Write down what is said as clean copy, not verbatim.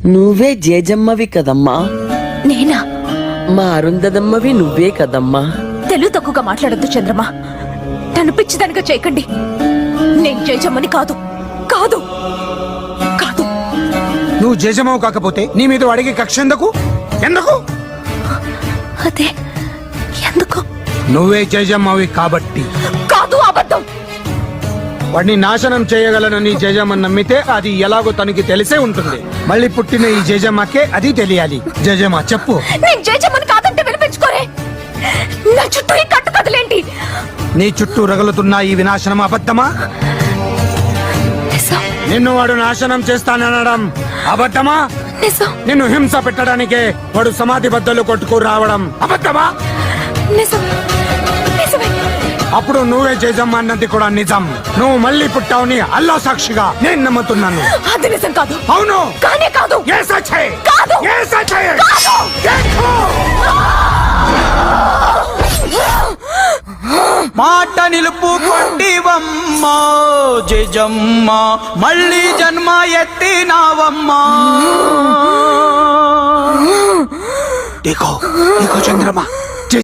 నువ్వే జేజమ్మవి కదమ్మా. నేనా? మా అరుంధదమ్మవి నువ్వే కదమ్మా. తెలుగు తక్కువగా మాట్లాడొద్దు చంద్రమ్మ. నన్ను పిచ్చిదానిగా చేయకండి. నేను జేజమ్మని కాదు కాదు కాదు. నువ్వు జేజమ్మవు కాకపోతే నీ మీద అడిగే కక్ష ఎందుకు? అదే ఎందుకు? నువ్వే జేజమ్మవి కాబట్టి. కాదు, అబద్ధం. వాడిని నాశనం చేయగలనని జేజమ్మని నమ్మితే అది ఎలాగో తనకి తెలిసే ఉంటుంది. మళ్ళీ పుట్టిన ఈ జేజమ్మకే అది తెలియాలి. జేజమ్మ చెప్పు. నేను జేజమ్మని కాదంటే వినిపించుకోరే. నా చుట్టూ ఈ కట్టు కదలేంటి? నీ చుట్టూ రగులుతున్న ఈ వినాశనం అబద్ధమా? నిన్ను వాడు నాశనం చేస్తాననడం అబద్ధమా? నిన్ను హింస పెట్టడానికే వాడు సమాధి బద్దలు కొట్టుకు రావడం అబద్ధమా? అప్పుడు నువ్వే జేజమ్మ అన్నది కూడా నిజం. నువ్వు మళ్ళీ పుట్టావుని అల్లా సాక్షిగా నేను నమ్ముతున్నాను. అది నిజం కాదు. అవును, కానీ కాదు. ఏ సచ్చే? కాదు. ఏ సచ్చే? మాట నిలుపుకొంటివమ్మా జేజమ్మ, మళ్ళీ జన్మ ఎత్తినావమ్మా. देखो देखो चंद्रमा,